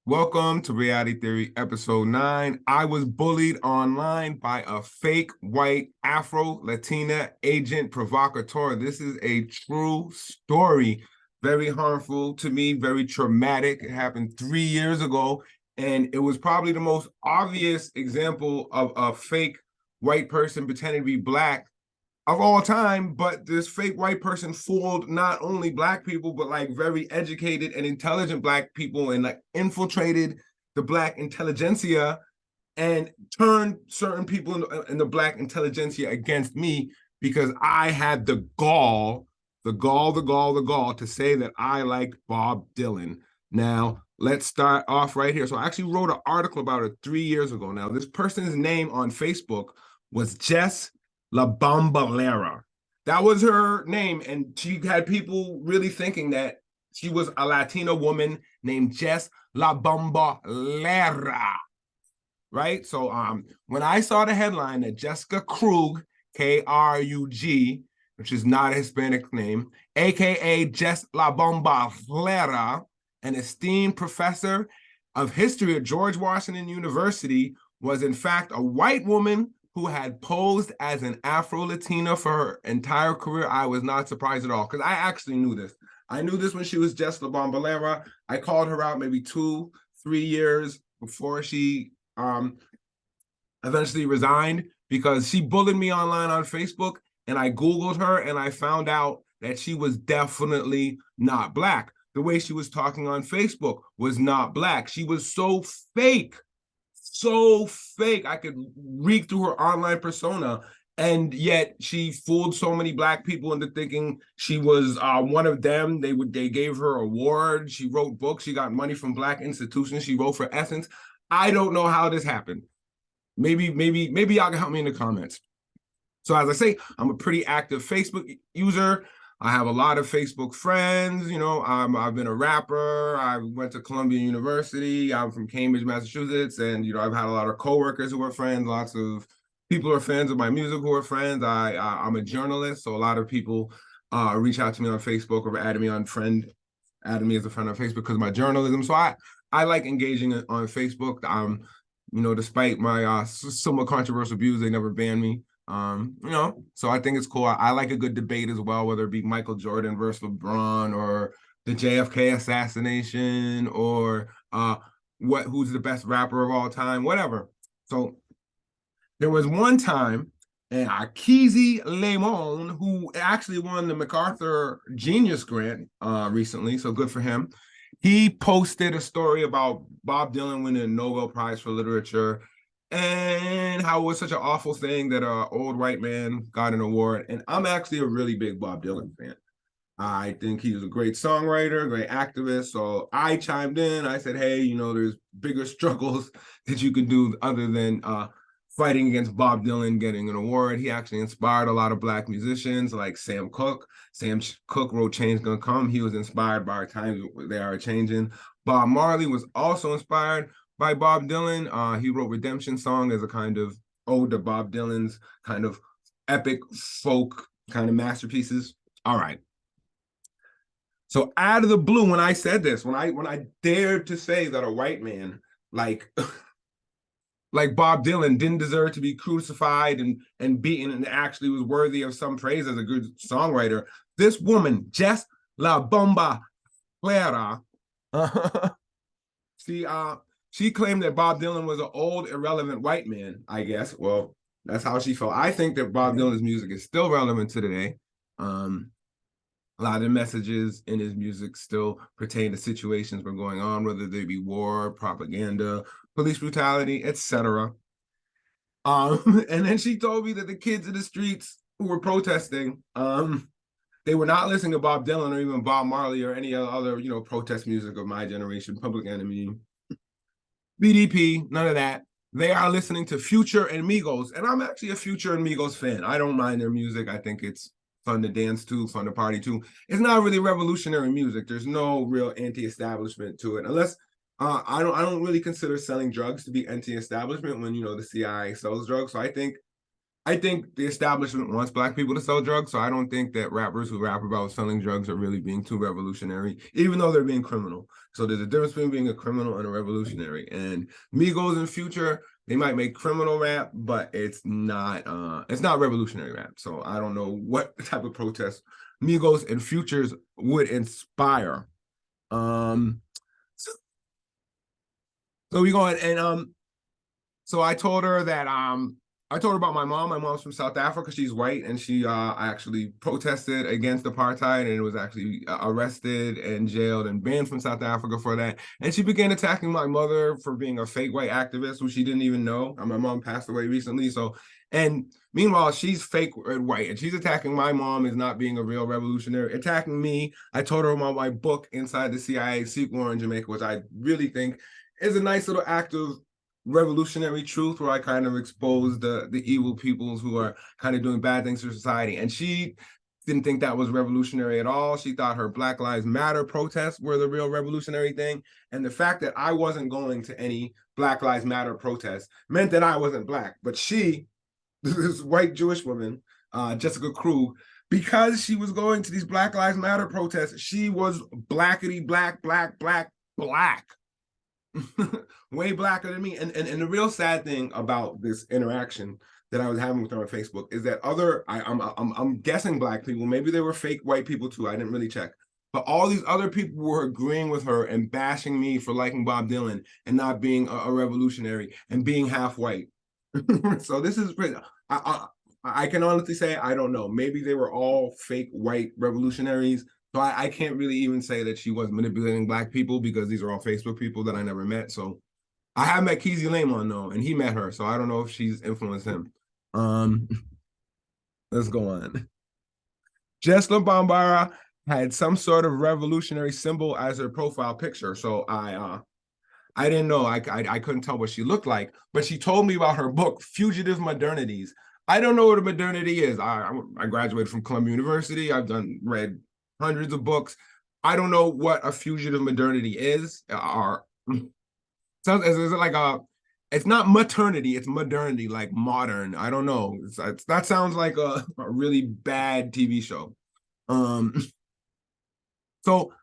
Welcome to Reality Theory episode 9. I was bullied online by a fake white Afro-Latina agent provocateur. This is a true story. Very harmful to me, very traumatic. It happened 3 years ago, and it was probably the most obvious example of a fake white person pretending to be black of all time. But this fake white person fooled not only black people, but like very educated and intelligent black people, and like infiltrated the black intelligentsia and turned certain people in the black intelligentsia against me because I had the gall to say that I liked Bob Dylan. Now, let's start off right here. So I actually wrote an article about it 3 years ago. Now, this person's name on Facebook was Jess La Bambalera. That was her name, and she had people really thinking that she was a Latina woman named Jess La Bambalera, right? So when I saw the headline that Jessica Krug, Krug, which is not a Hispanic name, aka Jess La Bambalera, an esteemed professor of history at George Washington University, was in fact a white woman who had posed as an Afro-Latina for her entire career, I was not surprised at all, because I actually knew this. I knew this when she was Jess La Bambalera. I called her out maybe 2-3 years before she eventually resigned, because she bullied me online on Facebook, and I Googled her and I found out that she was definitely not black. The way she was talking on Facebook was not black. She was so fake. So fake. I could read through her online persona, and yet she fooled so many black people into thinking she was one of them. They gave her awards. She wrote books. She got money from black institutions. She wrote for Essence. I don't know how this happened. Maybe y'all can help me in the comments. So as I say, I'm a pretty active Facebook user. I have a lot of Facebook friends. I've been a rapper. I went to Columbia University. I'm from Cambridge, Massachusetts. And, I've had a lot of coworkers who are friends. Lots of people who are fans of my music who are friends. I'm a journalist. So a lot of people reach out to me on Facebook or added me as a friend on Facebook because of my journalism. So I like engaging on Facebook. Despite my somewhat controversial views, they never banned me. So I think it's cool. I like a good debate as well, whether it be Michael Jordan versus LeBron, or the JFK assassination, or who's the best rapper of all time, whatever. So there was one time, and Akizi Lemon, who actually won the MacArthur Genius Grant recently, so good for him. He posted a story about Bob Dylan winning a Nobel Prize for Literature, and how it was such an awful thing that an old white man got an award. And I'm actually a really big Bob Dylan fan. I think he was a great songwriter, great activist. So I chimed in. I said, hey, there's bigger struggles that you can do other than fighting against Bob Dylan getting an award. He actually inspired a lot of black musicians like Sam Cooke. Sam Cooke wrote Change Gonna Come. He was inspired by times they are changing. Bob Marley was also inspired by Bob Dylan. He wrote Redemption Song as a kind of ode to Bob Dylan's kind of epic folk kind of masterpieces. All right. So out of the blue, when I said this, when I dared to say that a white man like Bob Dylan didn't deserve to be crucified and beaten and actually was worthy of some praise as a good songwriter, this woman, Jess La Bomba Clara, she claimed that Bob Dylan was an old, irrelevant white man, I guess. Well, that's how she felt. I think that Bob Dylan's music is still relevant to today. A lot of the messages in his music still pertain to situations that are going on, whether they be war, propaganda, police brutality, etc. And then she told me that the kids in the streets who were protesting, they were not listening to Bob Dylan or even Bob Marley or any other, protest music of my generation, Public Enemy, BDP, none of that. They are listening to Future and Migos. And I'm actually a Future and Migos fan. I don't mind their music. I think it's fun to dance to, fun to party to. It's not really revolutionary music. There's no real anti-establishment to it, unless I don't really consider selling drugs to be anti-establishment when the CIA sells drugs. So I think I think the establishment wants black people to sell drugs, so I don't think that rappers who rap about selling drugs are really being too revolutionary, even though they're being criminal. So there's a difference between being a criminal and a revolutionary. And Migos in Future, they might make criminal rap, but it's not revolutionary rap. So I don't know what type of protest Migos and Futures would inspire. So, so we going and so I told her about my mom. My mom's from South Africa. She's white, and she actually protested against apartheid and was actually arrested and jailed and banned from South Africa for that. And she began attacking my mother for being a fake white activist who she didn't even know. And my mom passed away recently. So, and meanwhile, she's fake white, and she's attacking my mom as not being a real revolutionary, attacking me. I told her about my book, Inside the CIA Secret War in Jamaica, which I really think is a nice little act of revolutionary truth, where I kind of exposed the evil peoples who are kind of doing bad things to society. And she didn't think that was revolutionary at all. She thought her Black Lives Matter protests were the real revolutionary thing. And the fact that I wasn't going to any Black Lives Matter protests meant that I wasn't black. But she, this white Jewish woman, Jessica Krug, because she was going to these Black Lives Matter protests, she was blackety black, black, black, black. Way blacker than me. And the real sad thing about this interaction that I was having with her on Facebook is that I'm guessing black people, maybe they were fake white people too, I didn't really check, but all these other people were agreeing with her and bashing me for liking Bob Dylan and not being a revolutionary and being half white. So this is I can honestly say I don't know. Maybe they were all fake white revolutionaries. So I can't really even say that she was manipulating black people, because these are all Facebook people that I never met. So I have met Keezy Lamon though, and he met her. So I don't know if she's influenced him. Let's go on. Jess Bambara had some sort of revolutionary symbol as her profile picture. So I didn't know. I couldn't tell what she looked like, but she told me about her book, Fugitive Modernities. I don't know what a modernity is. I graduated from Columbia University. I've read hundreds of books. I don't know what a fugitive modernity is. Is it like it's not maternity, it's modernity, like modern. I don't know. That sounds like a really bad TV show. So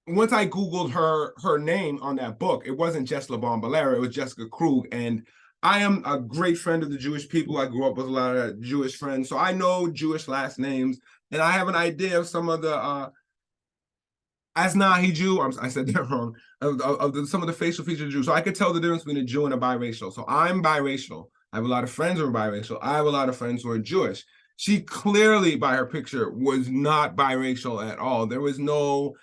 once I Googled her name on that book, it wasn't Jess Bambalera, it was Jessica Krug. And I am a great friend of the Jewish people. I grew up with a lot of Jewish friends, so I know Jewish last names. And I have an idea of some of the Asnahi Jew, I said that wrong, some of the facial features of Jews. So I could tell the difference between a Jew and a biracial. So I'm biracial. I have a lot of friends who are biracial. I have a lot of friends who are Jewish. She clearly, by her picture, was not biracial at all. There was no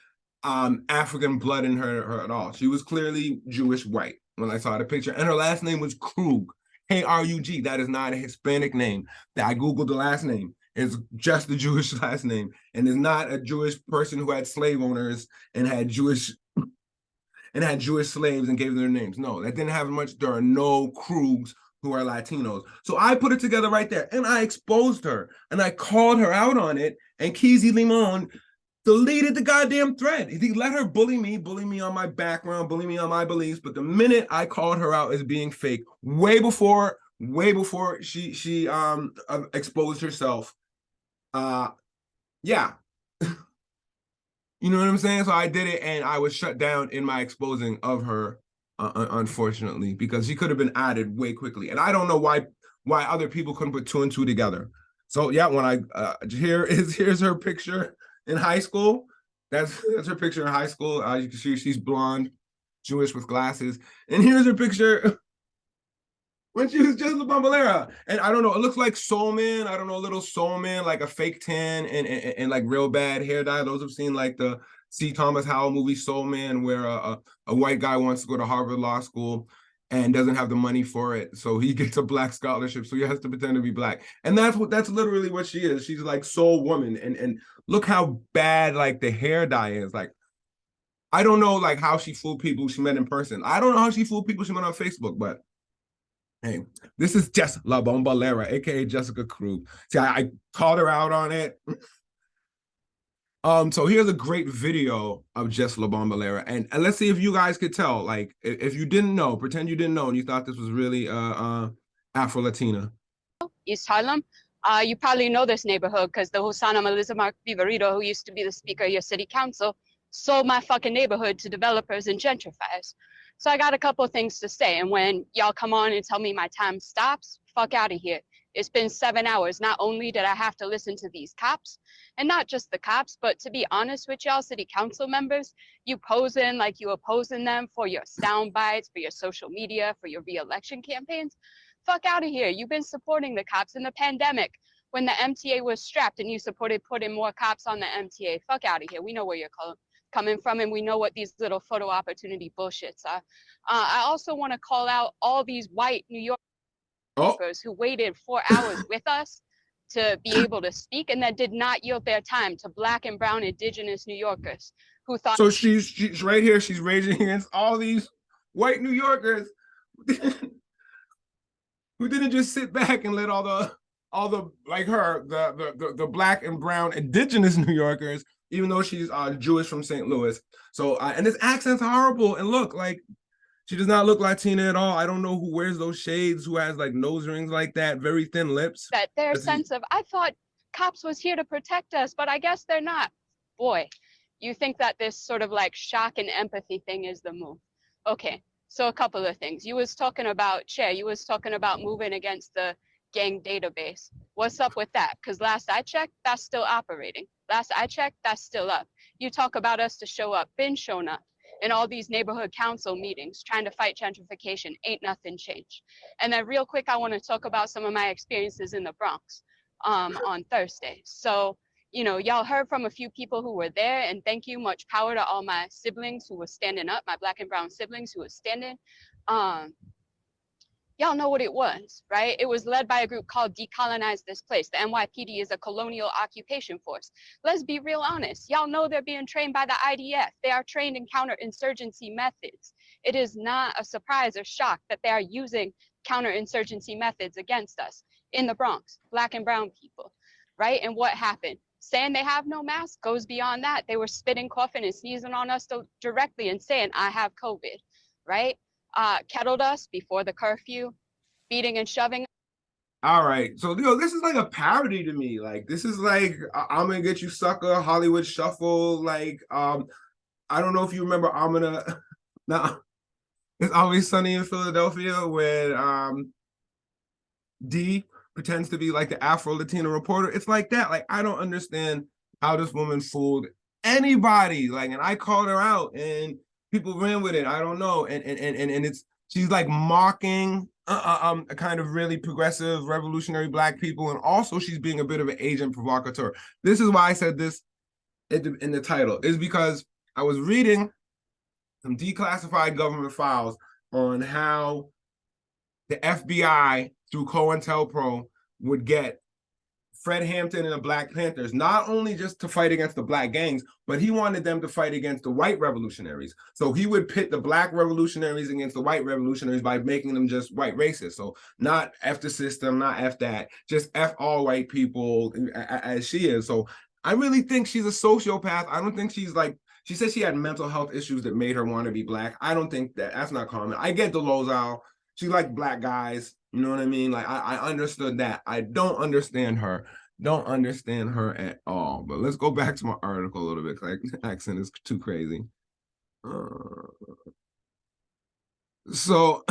African blood in her at all. She was clearly Jewish white when I saw the picture. And her last name was Krug, Krug. That is not a Hispanic name. I Googled the last name. It's just the Jewish last name, and is not a Jewish person who had slave owners and had Jewish slaves and gave them their names. No, that didn't happen much. There are no Krugs who are Latinos. So I put it together right there, and I exposed her, and I called her out on it, and Keezy Lamon deleted the goddamn thread. He let her bully me on my background, bully me on my beliefs, but the minute I called her out as being fake, way before she exposed herself, yeah. You know what I'm saying? So I did it, and I was shut down in my exposing of her, unfortunately, because she could have been added way quickly. And I don't know why other people couldn't put two and two together. So yeah, when here's her picture in high school. That's her picture in high school. You can see she's blonde, Jewish with glasses. And here's her picture when she was just a Bambalera. And I don't know, it looks like Soul Man. I don't know, a little Soul Man, like a fake tan and like real bad hair dye. Those have seen like the C. Thomas Howell movie Soul Man, where a white guy wants to go to Harvard Law School and doesn't have the money for it. So he gets a black scholarship. So he has to pretend to be black. And that's literally what she is. She's like Soul Woman. And look how bad like the hair dye is. Like, I don't know like how she fooled people she met in person. I don't know how she fooled people she met on Facebook, but hey, this is Jess La Bombalera, aka Jessica Krug. See, I called her out on it. So here's a great video of Jess La Bombalera, and let's see if you guys could tell. Like, if you didn't know, pretend you didn't know, and you thought this was really Afro-Latina. East Harlem. You probably know this neighborhood because the Hosanna Melissa Mark Viverito, who used to be the speaker of your city council, sold my fucking neighborhood to developers and gentrifiers. So I got a couple of things to say. And when y'all come on and tell me my time stops, fuck out of here. It's been 7 hours. Not only did I have to listen to these cops, and not just the cops, but to be honest with y'all, city council members, you posing like you opposing them for your sound bites, for your social media, for your re-election campaigns. Fuck out of here. You've been supporting the cops in the pandemic when the MTA was strapped and you supported putting more cops on the MTA. Fuck out of here. We know where you're coming from, and we know what these little photo opportunity bullshits are. I also want to call out all these white New Yorkers who waited 4 hours with us to be able to speak and that did not yield their time to Black and brown indigenous New Yorkers who thought. So she's right here. She's raging against all these white New Yorkers who didn't just sit back and let all the like her the Black and brown indigenous New Yorkers, even though she's Jewish from St. Louis. So and this accent's horrible. And look, like she does not look Latina at all. I don't know who wears those shades, who has like nose rings like that, very thin lips. That their sense of, I thought cops was here to protect us, but I guess they're not. Boy, you think that this sort of like shock and empathy thing is the move. Okay, so a couple of things. You was talking about, Chair, you was talking about moving against the gang database. What's up with that? Because last I checked, that's still operating. Last I checked, that's still up. You talk about us to show up, been shown up in all these neighborhood council meetings trying to fight gentrification. Ain't nothing changed. And then real quick, I want to talk about some of my experiences in the Bronx on Thursday. So, you know, y'all heard from a few people who were there, and thank you, much power to all my siblings who were standing up, my Black and brown siblings who were standing. Y'all know what it was, right? It was led by a group called Decolonize This Place. The NYPD is a colonial occupation force. Let's be real honest. Y'all know they're being trained by the IDF. They are trained in counterinsurgency methods. It is not a surprise or shock that they are using counterinsurgency methods against us in the Bronx, Black and brown people, right? And what happened? Saying they have no mask goes beyond that. They were spitting, coughing, and sneezing on us directly and saying, I have COVID, right? Kettled us before the curfew, beating and shoving. All right, so this is like a parody to me. Like this is like I'm gonna get you sucker, Hollywood Shuffle. Like I don't know if you remember I'm gonna now It's Always Sunny in Philadelphia when D pretends to be like the Afro-Latina reporter. It's like that. Like I don't understand how this woman fooled anybody. Like, and I called her out and people ran with it. I don't know. And it's she's like mocking a kind of really progressive revolutionary Black people, and also she's being a bit of an agent provocateur. This is why I said this in the title, is because I was reading some declassified government files on how the FBI through COINTELPRO would get Fred Hampton and the Black Panthers, not only just to fight against the Black gangs, but he wanted them to fight against the white revolutionaries. So he would pit the Black revolutionaries against the white revolutionaries by making them just white racists. So not F the system, not F that, just F all white people as she is. So I really think she's a sociopath. I don't think she's like, she said she had mental health issues that made her want to be Black. I don't think that's not common. I get the Lozal. She liked Black guys. You know what I mean? Like, I understood that. I don't understand her. Don't understand her at all. But let's go back to my article a little bit, because the accent is too crazy. So,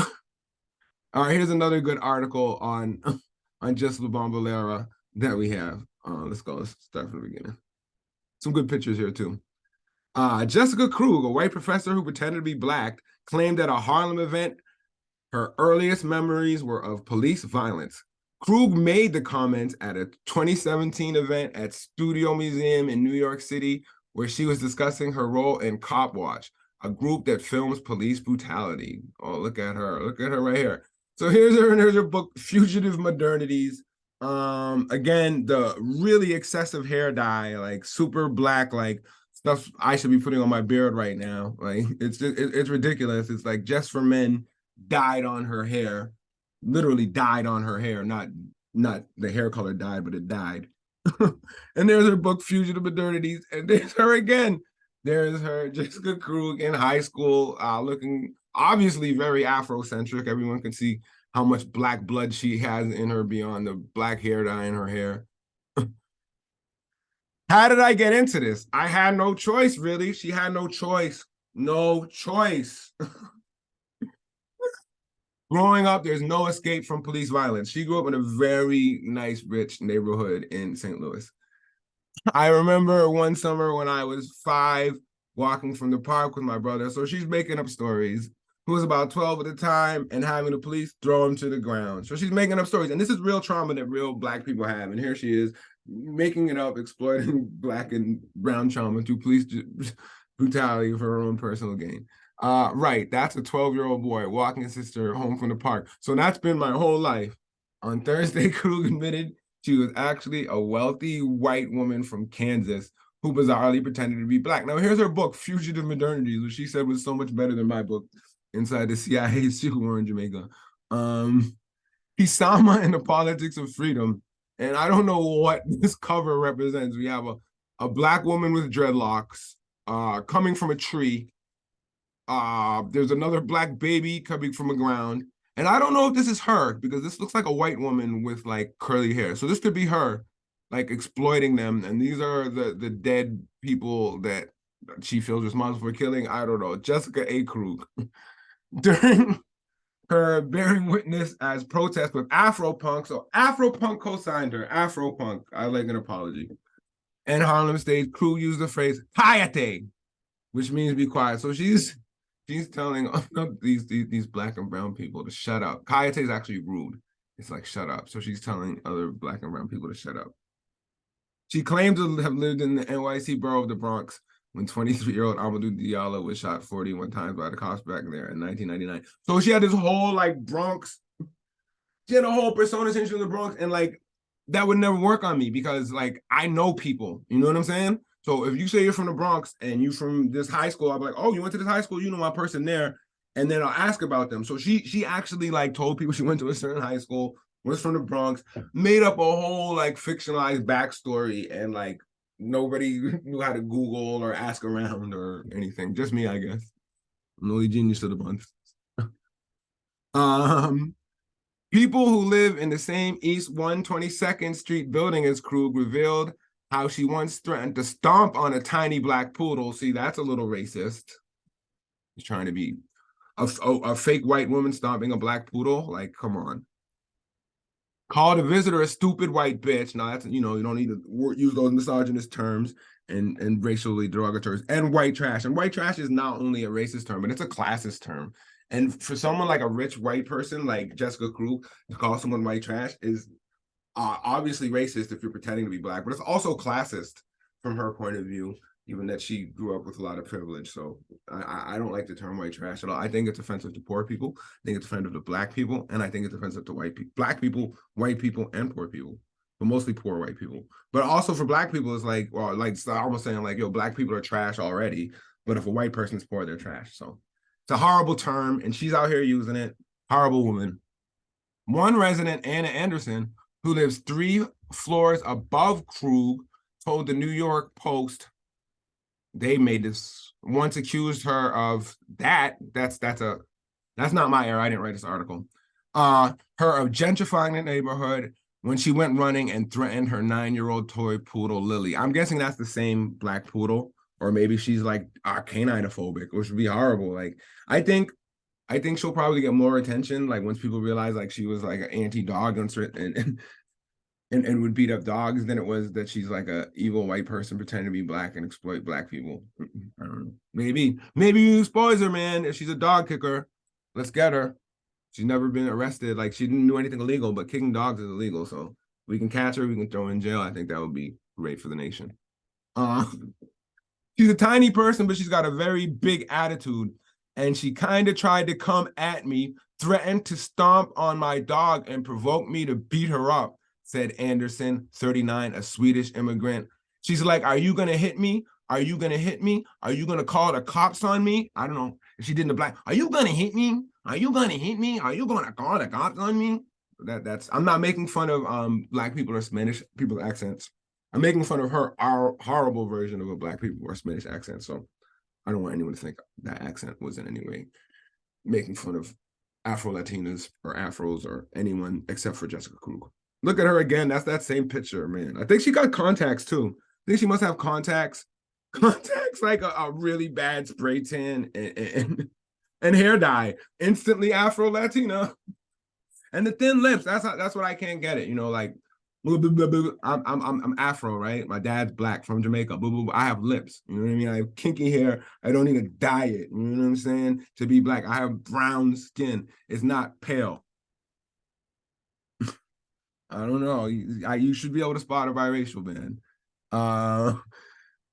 all right, here's another good article on Jessica Bombalera that we have. Let's go. Let's start from the beginning. Some good pictures here, too. Jessica Krug, a white professor who pretended to be Black, claimed at a Harlem event her earliest memories were of police violence. Krug made the comments at a 2017 event at Studio Museum in New York City, where she was discussing her role in Cop Watch, a group that films police brutality. Oh, look at her. Look at her right here. So here's her book, Fugitive Modernities. Again, the really excessive hair dye, like super Black, like stuff I should be putting on my beard right now. Like it's ridiculous. It's like Just for Men dyed on her hair, literally dyed on her hair, not the hair color dyed, but it dyed. And there's her book, Fugitive Modernities, and there's her again. There's her, Jessica Krug, in high school, looking obviously very Afrocentric. Everyone can see how much black blood she has in her beyond the black hair dye in her hair. How did I get into this? I had no choice, really. She had no choice. No choice. Growing up, there's no escape from police violence. She grew up in a very nice, rich neighborhood in St. Louis. I remember one summer when I was 5, walking from the park with my brother. So she's making up stories. Who was about 12 at the time, and having the police throw him to the ground. So she's making up stories. And this is real trauma that real black people have. And here she is making it up, exploiting black and brown trauma through police brutality for her own personal gain. Right, that's a 12-year-old boy walking his sister home from the park. So that's been my whole life. On Thursday, Krug admitted she was actually a wealthy white woman from Kansas who bizarrely pretended to be black. Now, here's her book, Fugitive Modernities, which she said was so much better than my book, Inside the CIA's Secret War in Jamaica. Hisama and the Politics of Freedom. And I don't know what this cover represents. We have a black woman with dreadlocks coming from a tree. There's another black baby coming from the ground. And I don't know if this is her, because this looks like a white woman with like curly hair. So this could be her, like exploiting them. And these are the dead people that she feels responsible for killing. I don't know. Jessica Krug. During her bearing witness as protest with Afro-Punk. So Afro-Punk co-signed her. Afro-Punk. I like an apology. And Harlem Stage, Krug used the phrase "Cállate," which means be quiet. So she's telling these black and brown people to shut up. Cállate is actually rude. It's like shut up. So she's telling other black and brown people to shut up. She claimed to have lived in the NYC borough of the Bronx when 23-year-old Amadou Diallo was shot 41 times by the cops back there in 1999. So she had this whole like Bronx, she had a whole persona change in the Bronx, and like that would never work on me because like I know people, you know what I'm saying? So if you say you're from the Bronx and you from this high school, I'll be like, oh, you went to this high school, you know my person there, and then I'll ask about them. So she actually like told people she went to a certain high school, was from the Bronx, made up a whole like fictionalized backstory, and like nobody knew how to Google or ask around or anything. Just me, I guess. I'm the only genius of the bunch. People who live in the same East 122nd Street building as Krug revealed how she once threatened to stomp on a tiny black poodle. See, that's a little racist. He's trying to be a fake white woman stomping a black poodle. Like, come on. Called a visitor a stupid white bitch. Now that's, you know, you don't need to use those misogynist terms and racially derogatory terms. And white trash. And white trash is not only a racist term, but it's a classist term. And for someone like a rich white person like Jessica Krug to call someone white trash is obviously racist if you're pretending to be black, but it's also classist from her point of view, even that she grew up with a lot of privilege. So I don't like the term white trash at all. I think it's offensive to poor people. I think it's offensive to black people. And I think it's offensive to white people, black people, white people, and poor people, but mostly poor white people. But also for black people, it's like, well, like it's almost saying like, yo, black people are trash already. But if a white person is poor, they're trash. So it's a horrible term, and she's out here using it. Horrible woman. One resident, Anna Anderson, who lives 3 floors above Krug, told the New York Post they made this, once accused her of that. That's not my error. I didn't write this article. Her of gentrifying the neighborhood when she went running and threatened her 9-year-old toy poodle Lily. I'm guessing that's the same black poodle, or maybe she's like caninophobic, which would be horrible. Like I think she'll probably get more attention, like once people realize like she was like an anti-dog and would beat up dogs than it was that she's like a evil white person pretending to be black and exploit black people. I don't know. Maybe you expose her, man. If she's a dog kicker, let's get her. She's never been arrested. Like she didn't do anything illegal, but kicking dogs is illegal. So we can catch her, we can throw her in jail. I think that would be great for the nation. She's a tiny person, but she's got a very big attitude. And she kind of tried to come at me, threatened to stomp on my dog and provoke me to beat her up, said Anderson, 39, a Swedish immigrant. She's like, are you going to hit me? Are you going to hit me? Are you going to call the cops on me? I don't know. If she did in the black, are you going to hit me? Are you going to hit me? Are you going to call the cops on me? That's, I'm not making fun of black people or Spanish people's accents. I'm making fun of our horrible version of a black people or Spanish accent. So I don't want anyone to think that accent was in any way making fun of Afro-Latinas or Afros or anyone except for Jessica Krug. Look at her again. That's that same picture, man. I think she got contacts too. I think she must have contacts. Contacts like a really bad spray tan and hair dye. Instantly Afro-Latina. And the thin lips. That's what I can't get it. You know, like I'm Afro, right? My dad's black from Jamaica. I have lips. You know what I mean? I have kinky hair. I don't need a diet. You know what I'm saying? To be black, I have brown skin. It's not pale. I don't know. You should be able to spot a biracial man.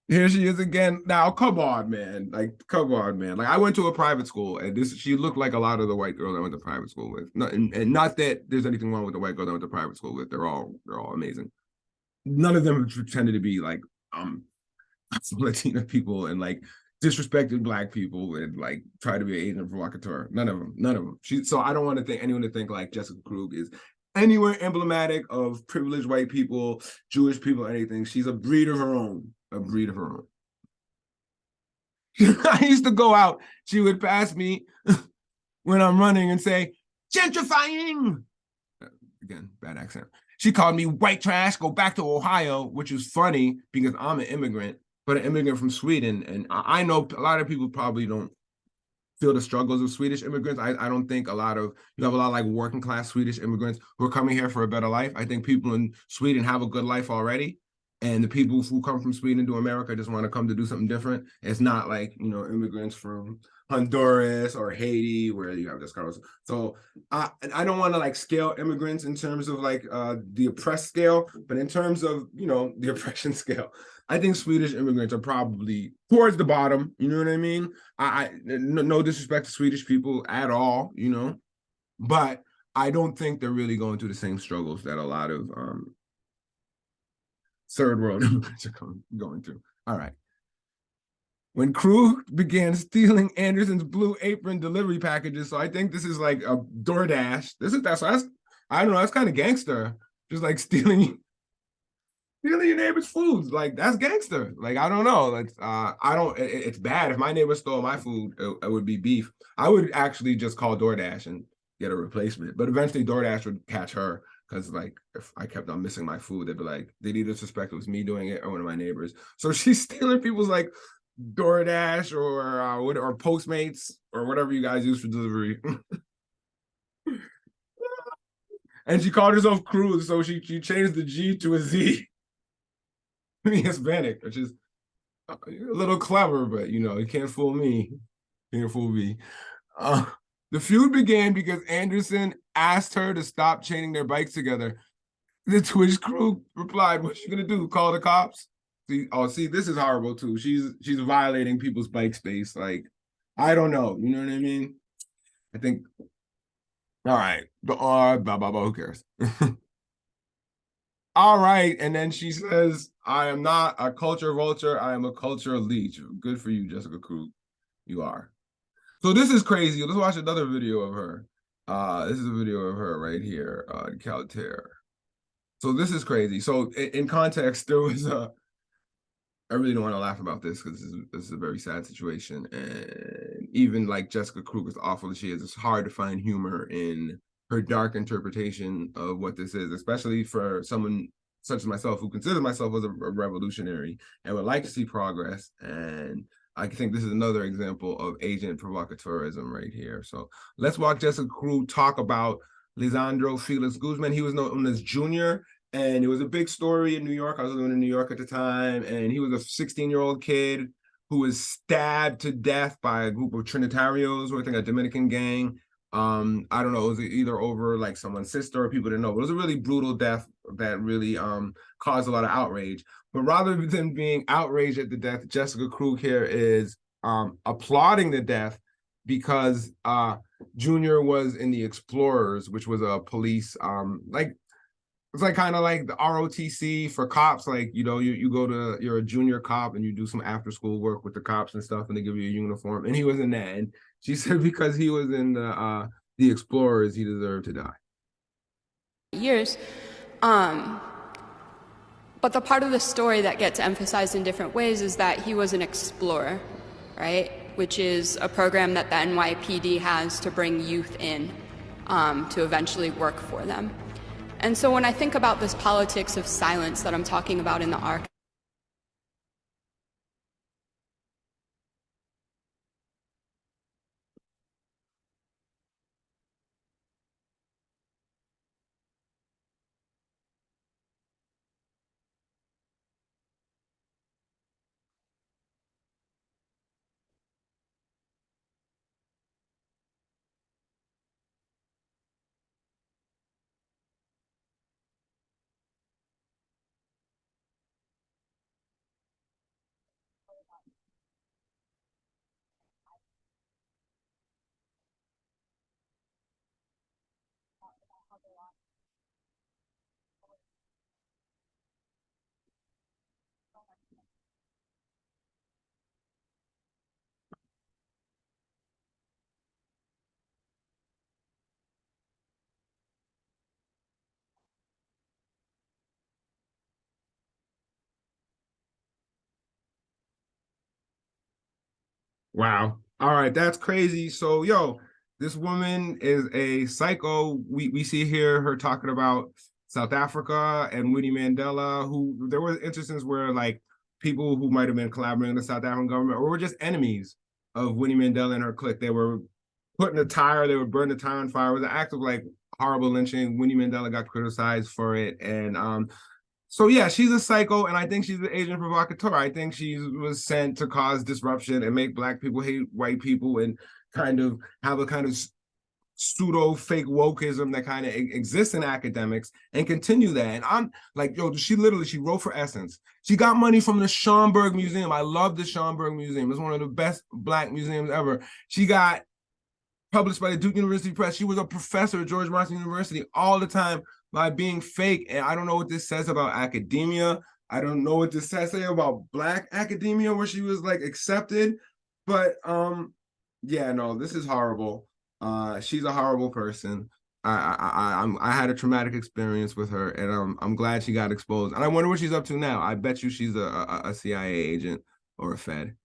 Here she is again. Now, come on, man. Like, come on, man. Like, I went to a private school, and she looked like a lot of the white girls I went to private school with. And not that there's anything wrong with the white girls I went to private school with. They're all amazing. None of them pretended to be like Latina people and like disrespected black people and like try to be an Asian provocateur. None of them. So I don't want to think anyone to think like Jessica Krug is anywhere emblematic of privileged white people, Jewish people, anything. She's a breed of her own. A breed of her own. I used to go out. She would pass me when I'm running and say, gentrifying. Again, bad accent. She called me white trash, go back to Ohio, which was funny because I'm an immigrant, but an immigrant from Sweden. And I know a lot of people probably don't feel the struggles of Swedish immigrants. I don't think you have a lot of like working class Swedish immigrants who are coming here for a better life. I think people in Sweden have a good life already. And the people who come from Sweden to America just want to come to do something different. It's not like, you know, immigrants from Honduras or Haiti where you have this kind of. So I don't want to like scale immigrants in terms of like the oppressed scale, but in terms of, you know, the oppression scale, I think Swedish immigrants are probably towards the bottom. You know what I mean? No disrespect to Swedish people at all, you know, but I don't think they're really going through the same struggles that a lot of third world immigrants are going through. All right. When Krug began stealing Anderson's Blue Apron delivery packages, so I think this is like a DoorDash. I don't know, that's kind of gangster. Just like stealing your neighbor's foods. Like, that's gangster. Like, I don't know. Like, it's bad. If my neighbor stole my food, it would be beef. I would actually just call DoorDash and get a replacement. But eventually DoorDash would catch her. Because like if I kept on missing my food, they'd be like, they'd either suspect it was me doing it or one of my neighbors. So she's stealing people's like DoorDash or Postmates or whatever you guys use for delivery. And she called herself Cruz, so she changed the G to a Z. Hispanic, which is a little clever, but you know, you can't fool me. You can't fool me. The feud began because Anderson asked her to stop chaining their bikes together. To which Krug replied, "What you gonna do? Call the cops?" See, this is horrible too. She's violating people's bike space. Like, I don't know. You know what I mean? I think. All right, who cares? All right, and then she says, "I am not a culture vulture. I am a culture leech." Good for you, Jessica Krug. You are. So this is crazy. Let's watch another video of her. This is a video of her right here, Provocateur. So this is crazy. So in context, there was I really don't want to laugh about this because this is a very sad situation. And even like Jessica Krug, as awful as she is, it's hard to find humor in her dark interpretation of what this is, especially for someone such as myself who considers myself as a revolutionary and would like to see progress. And I think this is another example of agent provocateurism right here. So let's watch Jessica Krug talk about Lisandro Felix Guzman. He was known as Junior, and it was a big story in New York. I was living in New York at the time, and he was a 16-year-old kid who was stabbed to death by a group of Trinitarios, or I think a Dominican gang. I don't know, it was either over like someone's sister or people didn't know, but it was a really brutal death that really caused a lot of outrage. But rather than being outraged at the death, Jessica Krug here is applauding the death because Junior was in the Explorers, which was a police it's like kind of like the ROTC for cops. Like, you know, you're a junior cop and you do some after school work with the cops and stuff, and they give you a uniform. And he was in that. And she said because he was in the Explorers, he deserved to die. Years. But the part of the story that gets emphasized in different ways is that he was an explorer, right? Which is a program that the NYPD has to bring youth in to eventually work for them. And so when I think about this politics of silence that I'm talking about in the arc, Wow. All right, that's crazy. So, yo, this woman is a psycho. We see here her talking about South Africa and Winnie Mandela, who there were instances where like people who might have been collaborating with the South African government or were just enemies of Winnie Mandela and her clique. They were putting a tire, they would burn the tire on fire. It was an act of like horrible lynching. Winnie Mandela got criticized for it. And so yeah, she's a psycho, and I think she's an agent provocateur. I think she was sent to cause disruption and make Black people hate white people and kind of have a kind of pseudo fake wokeism that kind of exists in academics and continue that. And I'm like, yo, she wrote for Essence. She got money from the Schomburg Museum. I love the Schomburg Museum. It's one of the best Black museums ever. She got published by the Duke University Press. She was a professor at George Washington University all the time by being fake. And I don't know what this says about academia. I don't know what this says about Black academia where she was like accepted. But yeah, no, this is horrible. She's a horrible person. I had a traumatic experience with her, and I'm glad she got exposed. And I wonder what she's up to now. I bet you she's a CIA agent or a Fed.